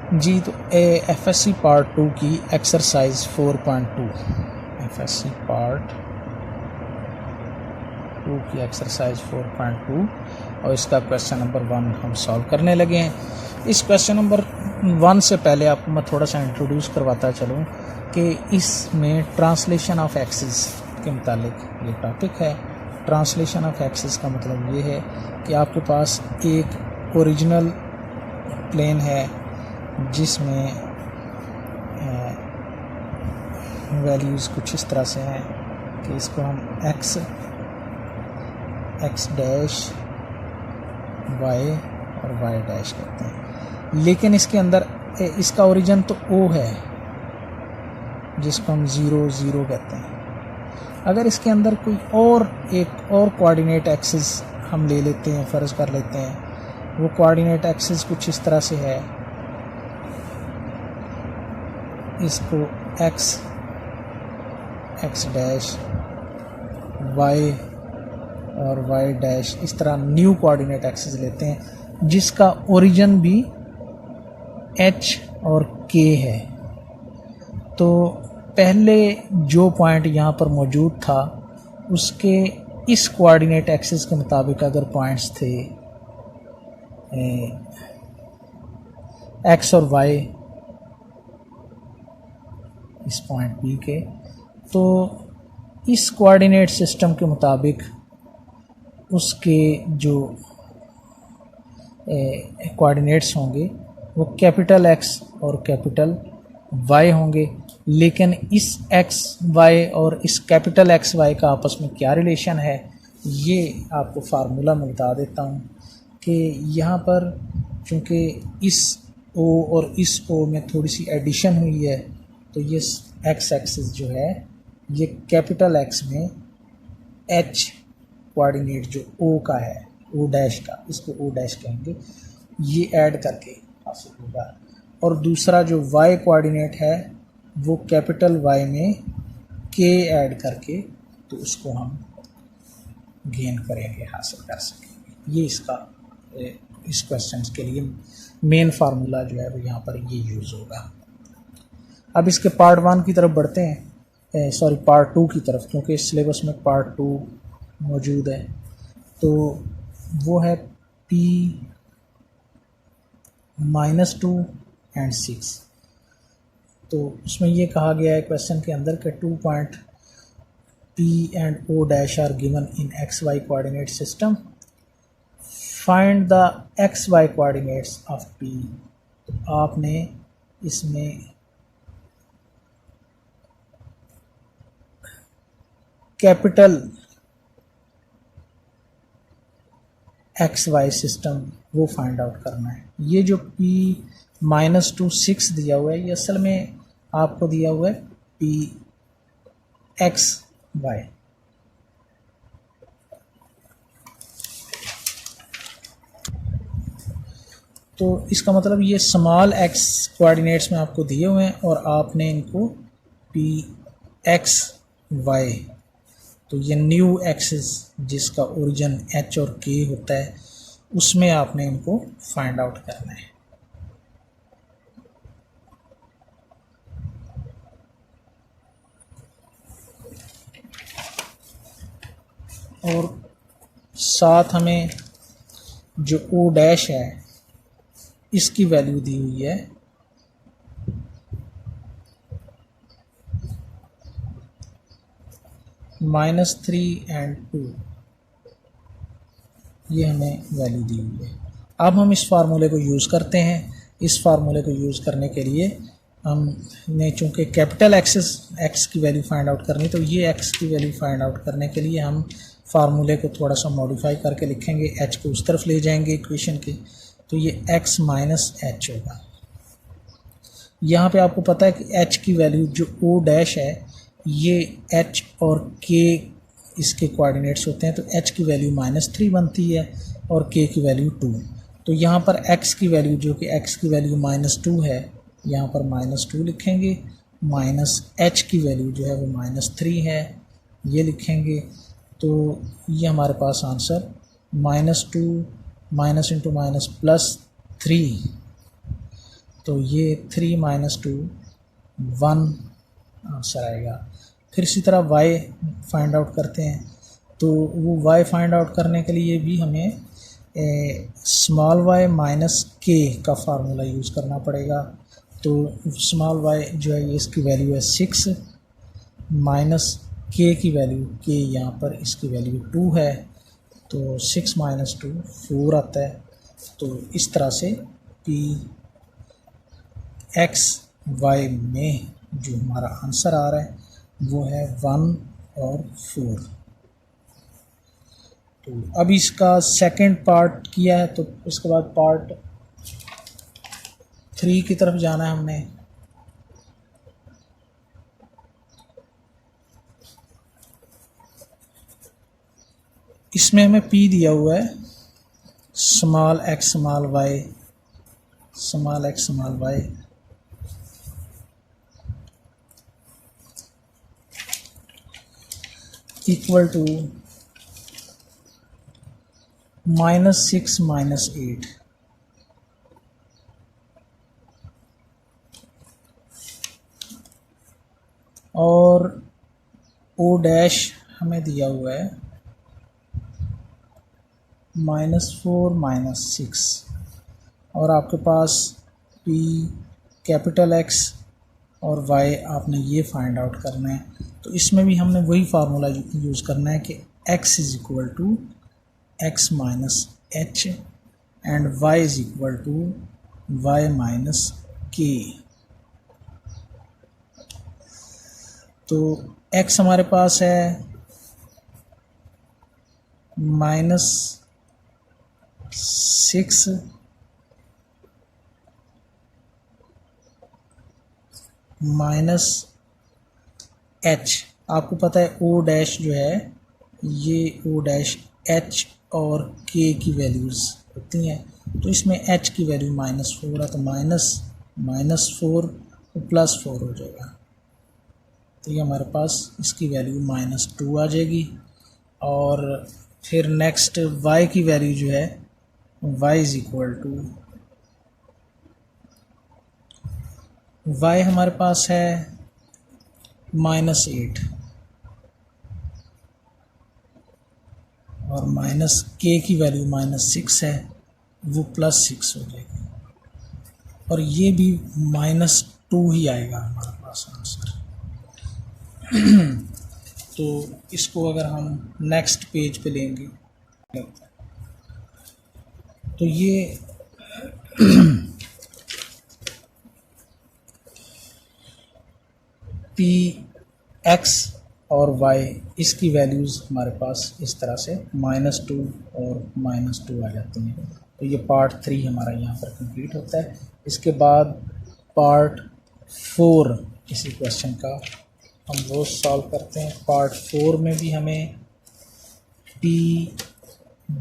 जी तो FSc part 2 की exercise 4.2 FSc part 2 की एक्सरसाइज 4.2 और इसका क्वेश्चन नंबर 1 हम सॉल्व करने लगे हैं। इस क्वेश्चन नंबर 1 से पहले आपको मैं थोड़ा सा इंट्रोड्यूस करवाता चलूँ कि इसमें ट्रांसलेशन ऑफ एक्सिस के मुतालिक ये टॉपिक है। ट्रांसलेशन ऑफ एक्सिस का मतलब ये है कि आपके पास एक ओरिजिनल प्लेन है जिसमें वैल्यूज़ कुछ इस तरह से हैं कि इसको हम x डैश y और y डैश कहते हैं, लेकिन इसके अंदर इसका ओरिजिन तो O है जिसको हम 0 0 कहते हैं। अगर इसके अंदर कोई एक और कोऑर्डिनेट एक्सिस हम ले लेते हैं, फ़र्ज़ कर लेते हैं वो कोऑर्डिनेट एक्सिस कुछ इस तरह से है, इसको x डैश y और y डैश इस तरह न्यू कोऑर्डिनेट एक्सिस लेते हैं जिसका ओरिजिन भी h और k है। तो पहले जो पॉइंट यहाँ पर मौजूद था उसके इस कोऑर्डिनेट एक्सिस के मुताबिक अगर पॉइंट्स थे x और y इस पॉइंट बी के, तो इस कोऑर्डिनेट सिस्टम के मुताबिक उसके जो कोऑर्डिनेट्स होंगे वो कैपिटल X और कैपिटल Y होंगे। लेकिन इस X Y और इस कैपिटल X Y का आपस में क्या रिलेशन है, ये आपको फार्मूला मैं बता देता हूँ कि यहाँ पर चूँकि इस O और इस O में थोड़ी सी एडिशन हुई है तो ये x एक्सिस जो है ये कैपिटल X में h कोऑर्डिनेट जो O का है, O डैश का, इसको O डैश कहेंगे, ये ऐड करके हासिल होगा। और दूसरा जो y कोऑर्डिनेट है वो कैपिटल Y में k ऐड करके तो उसको हम गेन करेंगे, हासिल कर सकेंगे। ये इसका इस क्वेश्चन के लिए मेन फार्मूला जो है वो यहाँ पर ये यूज़ होगा। अब इसके पार्ट 1 की तरफ बढ़ते हैं, सॉरी पार्ट 2 की तरफ, क्योंकि इस सिलेबस में पार्ट 2 मौजूद है। तो वो है P -2 एंड 6। तो उसमें ये कहा गया है क्वेश्चन के अंदर कि 2 point P and O dash are given in XY coordinate system, find the XY coordinates of P। तो आपने इसमें कैपिटल XY सिस्टम वो फाइंड आउट करना है। ये जो P -2 6 दिया हुआ है ये असल में आपको दिया हुआ है P XY। तो इसका मतलब ये स्मॉल x कोऑर्डिनेट्स में आपको दिए हुए हैं और आपने इनको P XY, तो ये न्यू एक्सिस जिसका ओरिजिन h और k होता है उसमें आपने इनको फाइंड आउट करना है। और साथ हमें जो O डैश है इसकी वैल्यू दी हुई है -3 एंड 2, ये हमें वैल्यू दी हुई है। अब हम इस फार्मूले को यूज़ करते हैं। इस फार्मूले को यूज़ करने के लिए हमने चूँकि कैपिटल एक्सिस x की वैल्यू फाइंड आउट करनी, तो ये x की वैल्यू फाइंड आउट करने के लिए हम फार्मूले को थोड़ा सा मॉडिफाई करके लिखेंगे, h को उस तरफ ले जाएंगे इक्वेशन के, तो ये x -h होगा। यहाँ पे आपको पता है कि h की वैल्यू जो O डैश है ये h और k इसके कोऑर्डिनेट्स होते हैं, तो h की वैल्यू -3 बनती है और k की वैल्यू 2। तो यहाँ पर x की वैल्यू जो कि x की वैल्यू -2 है, यहाँ पर -2 लिखेंगे, माइनस h की वैल्यू जो है वो -3 है, ये लिखेंगे। तो ये हमारे पास आंसर -2 माइनस इंटू माइनस +3, तो ये 3 माइनस 2 1 आंसर आएगा। फिर इसी तरह y फाइंड आउट करते हैं, तो वो y फाइंड आउट करने के लिए भी हमें स्मॉल y माइनस k का फार्मूला यूज़ करना पड़ेगा। तो स्मॉल y जो है ये इसकी वैल्यू है 6 माइनस k की वैल्यू k यहाँ पर इसकी वैल्यू 2 है, तो 6 माइनस 2 4 आता है। तो इस तरह से p x y में जो हमारा आंसर आ रहा है वो है 1 और 4। तो अब इसका सेकंड पार्ट किया है, तो इसके बाद पार्ट 3 की तरफ जाना है हमने। इसमें हमें p दिया हुआ है small x small y equal to -6 - 8। और o डैश हमें दिया हुआ है -4 - 6। और आपके पास p कैपिटल X और y आपने ये फाइंड आउट करना है। तो इसमें भी हमने वही फार्मूला यूज़ करना है कि x is equal to x minus h and y is equal to y minus k। तो x हमारे पास है -6 माइनस h। आपको पता है o डैश जो है ये o डैश h और k की वैल्यूज़ होती हैं, तो इसमें h की वैल्यू -4 है, तो -4 +4 हो जाएगा। तो ये हमारे पास इसकी वैल्यू -2 आ जाएगी। और फिर नेक्स्ट y की वैल्यू जो है y is equal to y हमारे पास है -8 और माइनस k की वैल्यू -6 है, वो +6 हो जाएगी। और ये भी -2 ही आएगा हमारे पास आंसर। तो इसको अगर हम नेक्स्ट पेज पे लेंगे तो ये p x और y इसकी वैल्यूज़ हमारे पास इस तरह से -2 और -2 आ जाती हैं। तो ये पार्ट 3 हमारा यहाँ पर कंप्लीट होता है। इसके बाद पार्ट 4 इसी क्वेश्चन का हम वो सॉल्व करते हैं। पार्ट 4 में भी हमें p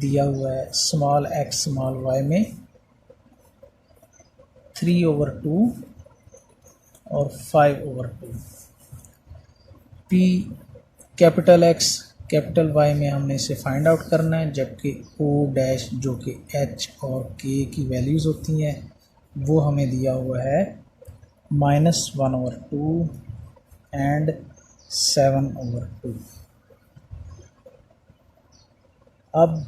दिया हुआ है स्मॉल x स्मॉल y में 3/2 और 5/2। p capital X capital Y में हमने इसे फाइंड आउट करना है, जबकि o डैश जो कि h और k की वैल्यूज़ होती हैं वो हमें दिया हुआ है -1/2 एंड 7/2। अब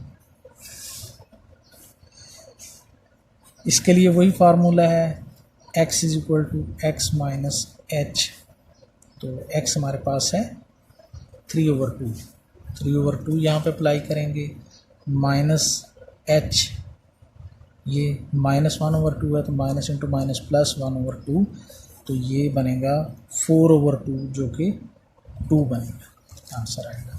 इसके लिए वही फार्मूला है x is equal to x minus h। तो x हमारे पास है 3/2 यहाँ पे अप्लाई करेंगे, माइनस h ये -1/2 है, तो माइनस इंटू माइनस प्लस 1/2, तो ये बनेगा 4/2 जो कि 2 बनेगा, आंसर आएगा।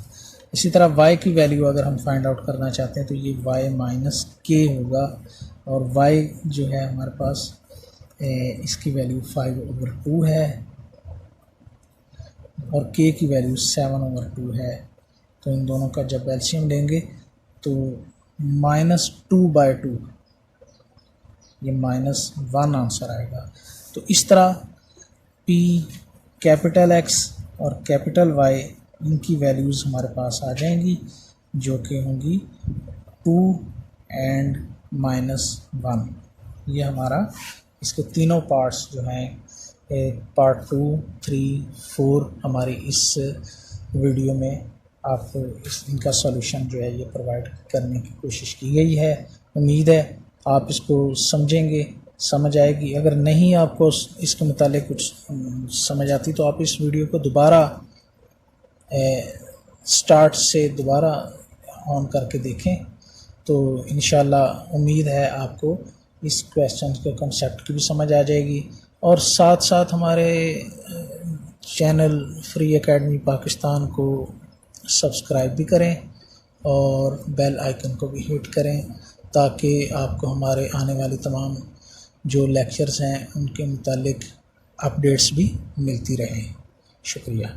इसी तरह y की वैल्यू अगर हम फाइंड आउट करना चाहते हैं तो ये y माइनस k होगा, और y जो है हमारे पास इसकी वैल्यू 5/2 है और k की वैल्यू 7/2 है। तो इन दोनों का जब एलसीएम लेंगे तो -2/2 ये -1 आंसर आएगा। तो इस तरह p कैपिटल X और कैपिटल Y इनकी वैल्यूज़ हमारे पास आ जाएंगी जो कि होंगी 2 एंड -1। ये हमारा इसके तीनों पार्ट्स जो हैं पार्ट 2, 3, 4 हमारी इस वीडियो में आपको इनका सॉल्यूशन जो है ये प्रोवाइड करने की कोशिश की गई है। उम्मीद है आप इसको समझेंगे, समझ आएगी। अगर नहीं आपको इसके मुतालिक कुछ समझ आती तो आप इस वीडियो को दोबारा स्टार्ट से दोबारा ऑन करके देखें, तो इंशाल्लाह उम्मीद है आपको इस क्वेश्चन के कंसेप्ट की भी समझ आ जाएगी। और साथ साथ हमारे चैनल फ्री एकेडमी पाकिस्तान को सब्सक्राइब भी करें और बेल आइकन को भी हिट करें, ताकि आपको हमारे आने वाली तमाम जो लेक्चर्स हैं उनके मुतालिक अपडेट्स भी मिलती रहें। शुक्रिया।